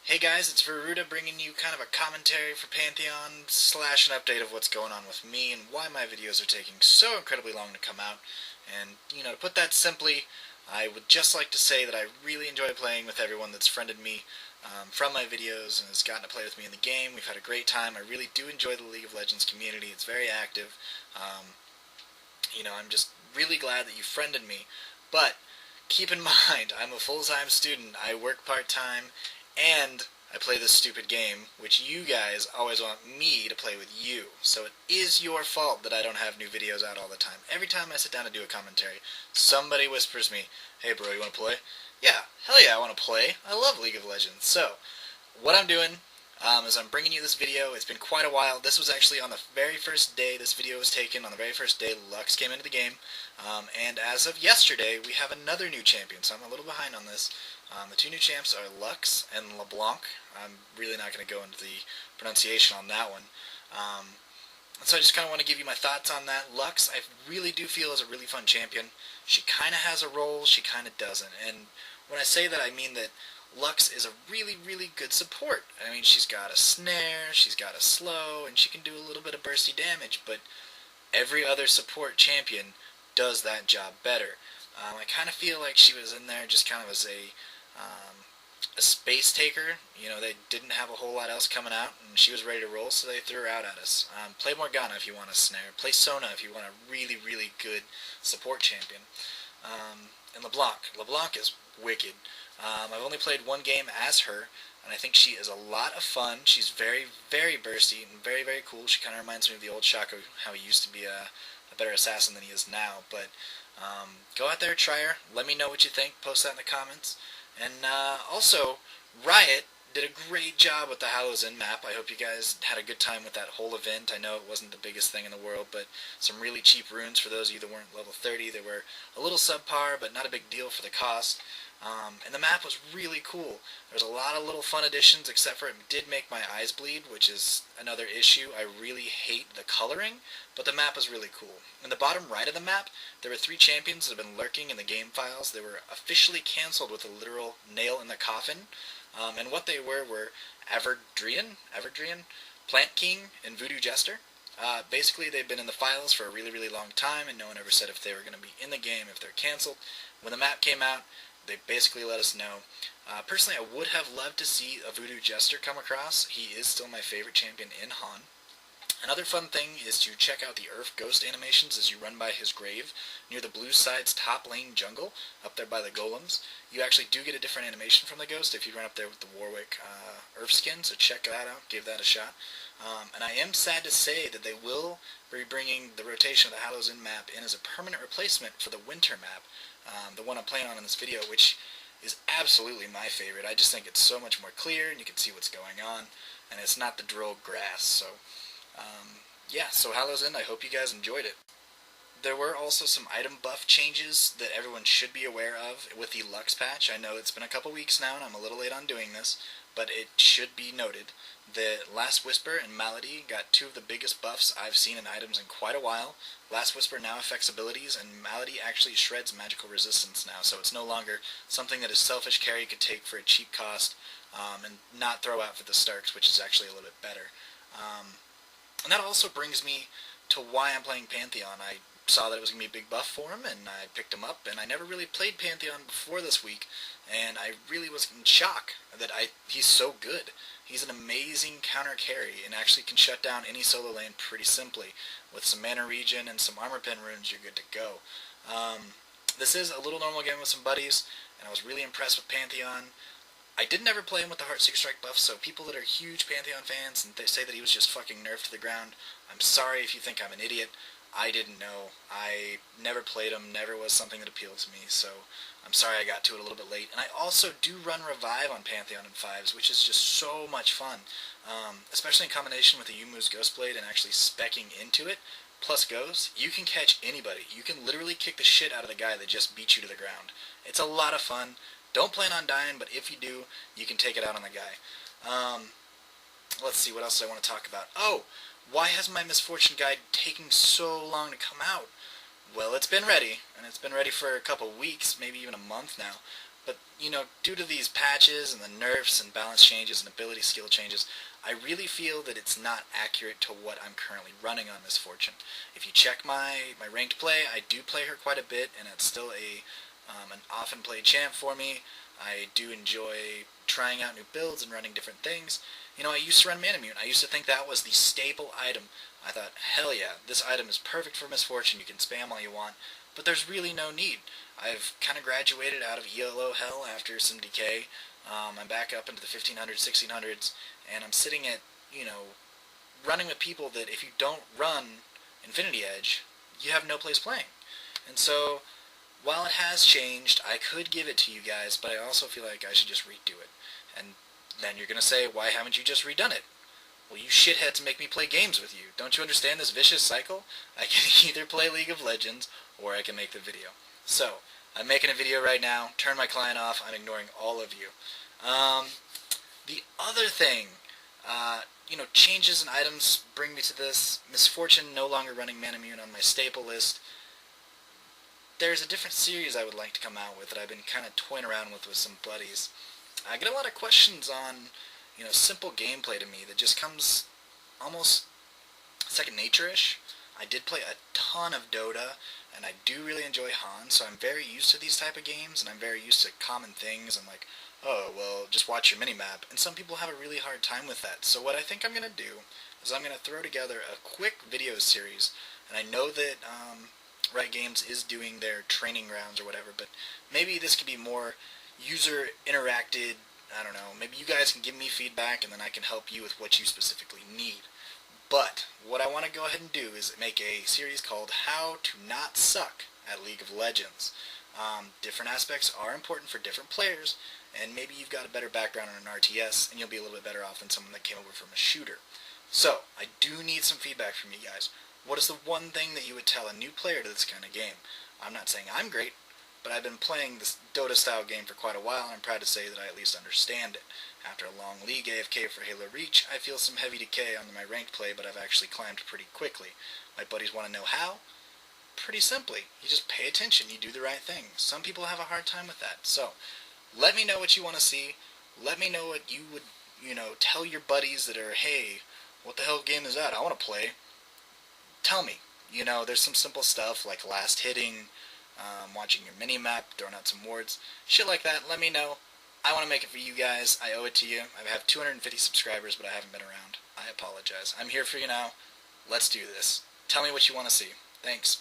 Hey guys, it's Veruda bringing you kind of a commentary for Pantheon slash an update of what's going on with me and why my videos are taking so incredibly long to come out. And, to put that simply, I would just like to say that I really enjoy playing with everyone that's friended me from my videos and has gotten to play with me in the game. We've had a great time. I really do enjoy the League of Legends community. It's very active. I'm just really glad that you friended me. But keep in mind, I'm a full-time student. I work part-time, and I play this stupid game, which you guys always want me to play with you. So it is your fault that I don't have new videos out all the time. Every time I sit down to do a commentary, somebody whispers me, "Hey bro, you want to play?" Yeah, hell yeah, I want to play. I love League of Legends. So, what I'm doing is I'm bringing you this video. It's been quite a while. This was actually on the very first day this video was taken. On the very first day Lux came into the game. And as of yesterday, we have another new champion, so I'm a little behind on this. The two new champs are Lux and LeBlanc. I'm really not going to go into the pronunciation on that one. So I just kind of want to give you my thoughts on that. Lux, I really do feel is a really fun champion. She kind of has a role, she kind of doesn't. And when I say that, I mean that Lux is a really, really good support. I mean, she's got a snare, she's got a slow, and she can do a little bit of bursty damage, but every other support champion does that job better. I kind of feel like she was in there just kind of as a space taker. They didn't have a whole lot else coming out, and she was ready to roll, so they threw her out at us. Play Morgana if you want a snare. Play Sona if you want a really, really good support champion. And LeBlanc. LeBlanc is wicked. I've only played one game as her, and I think she is a lot of fun. She's very, very bursty and very, very cool. She kind of reminds me of the old Shaco, how he used to be a better assassin than he is now. But go out there, try her. Let me know what you think. Post that in the comments. And also, Riot did a great job with the Hallows Inn map. I hope you guys had a good time with that whole event. I know it wasn't the biggest thing in the world, but some really cheap runes for those of you that weren't level 30. They were a little subpar, but not a big deal for the cost. And the map was really cool. There's a lot of little fun additions, except for it did make my eyes bleed, which is another issue. I really hate the coloring, but the map is really cool. In the bottom right of the map, there were 3 champions that have been lurking in the game files. They were officially canceled with a literal nail in the coffin. And what they were Everdrian, Plant King, and Voodoo Jester. Basically, they've been in the files for a really, really long time, and no one ever said if they were going to be in the game, if they're canceled. When the map came out, they basically let us know. Personally, I would have loved to see a Voodoo Jester come across. He is still my favorite champion in Han. Another fun thing is to check out the Earth Ghost animations as you run by his grave near the blue side's top lane jungle, up there by the golems. You actually do get a different animation from the Ghost if you run up there with the Warwick Earth skin, so check that out, give that a shot. And I am sad to say that they will be bringing the rotation of the Hallows Inn map in as a permanent replacement for the Winter map, the one I'm playing on in this video, which is absolutely my favorite. I just think it's so much more clear, and you can see what's going on, and it's not the drill grass, so yeah, so Hallows Inn, I hope you guys enjoyed it. There were also some item buff changes that everyone should be aware of with the Lux patch. I know it's been a couple weeks now, and I'm a little late on doing this, but it should be noted that Last Whisper and Malady got 2 of the biggest buffs I've seen in items in quite a while. Last Whisper now affects abilities, and Malady actually shreds magical resistance now, so it's no longer something that a selfish carry could take for a cheap cost and not throw out for the Starks, which is actually a little bit better. And that also brings me to why I'm playing Pantheon. I saw that it was going to be a big buff for him, and I picked him up, and I never really played Pantheon before this week, and I really was in shock that he's so good. He's an amazing counter carry, and actually can shut down any solo lane pretty simply. With some mana regen and some armor pen runes, you're good to go. This is a little normal game with some buddies, and I was really impressed with Pantheon. I didn't ever play him with the Heartseeker Strike buff, so people that are huge Pantheon fans and they say that he was just fucking nerfed to the ground, I'm sorry if you think I'm an idiot. I didn't know. I never played him, never was something that appealed to me, so I'm sorry I got to it a little bit late. And I also do run Revive on Pantheon in 5s, which is just so much fun, especially in combination with the Yumu's Ghostblade and actually speccing into it, plus Ghost. You can catch anybody. You can literally kick the shit out of the guy that just beat you to the ground. It's a lot of fun. Don't plan on dying, but if you do, you can take it out on the guy. Let's see, what else do I want to talk about? Oh, why has my Misfortune Guide taking so long to come out? Well, it's been ready, and it's been ready for a couple weeks, maybe even a month now. But, due to these patches and the nerfs and balance changes and ability skill changes, I really feel that it's not accurate to what I'm currently running on Misfortune. If you check my ranked play, I do play her quite a bit, and it's still an often played champ for me. I do enjoy trying out new builds and running different things. I used to run Manamune. I used to think that was the staple item. I thought, hell yeah, this item is perfect for Misfortune. You can spam all you want, but there's really no need. I've kind of graduated out of ELO hell after some decay. I'm back up into the 1500s, 1600s, and I'm sitting at, running with people that if you don't run Infinity Edge, you have no place playing. And so, while it has changed, I could give it to you guys, but I also feel like I should just redo it. And then you're going to say, why haven't you just redone it? Well, you shitheads make me play games with you. Don't you understand this vicious cycle? I can either play League of Legends, or I can make the video. So, I'm making a video right now. Turn my client off. I'm ignoring all of you. The other thing, changes in items bring me to this. Misfortune no longer running Manamune on my staple list. There's a different series I would like to come out with that I've been kind of toying around with some buddies. I get a lot of questions on, simple gameplay to me that just comes almost second nature-ish. I did play a ton of Dota, and I do really enjoy Han, so I'm very used to these type of games, and I'm very used to common things, and like, oh, well, just watch your minimap, and some people have a really hard time with that. So what I think I'm going to do is I'm going to throw together a quick video series, and I know that Riot Games is doing their training rounds or whatever, but maybe this could be more user interacted. I don't know, maybe you guys can give me feedback and then I can help you with what you specifically need. But what I want to go ahead and do is make a series called How to Not Suck at League of Legends. Different aspects are important for different players, and maybe you've got a better background on an RTS and you'll be a little bit better off than someone that came over from a shooter. So, I do need some feedback from you guys. What is the one thing that you would tell a new player to this kind of game? I'm not saying I'm great, but I've been playing this Dota-style game for quite a while, and I'm proud to say that I at least understand it. After a long league AFK for Halo Reach, I feel some heavy decay on my ranked play, but I've actually climbed pretty quickly. My buddies want to know how? Pretty simply. You just pay attention, you do the right thing. Some people have a hard time with that. So, let me know what you want to see. Let me know what you would, tell your buddies that are, hey, what the hell game is that? I want to play. Tell me. There's some simple stuff like last hitting, watching your mini-map, throwing out some wards, shit like that. Let me know. I want to make it for you guys. I owe it to you. I have 250 subscribers, but I haven't been around. I apologize. I'm here for you now. Let's do this. Tell me what you want to see. Thanks.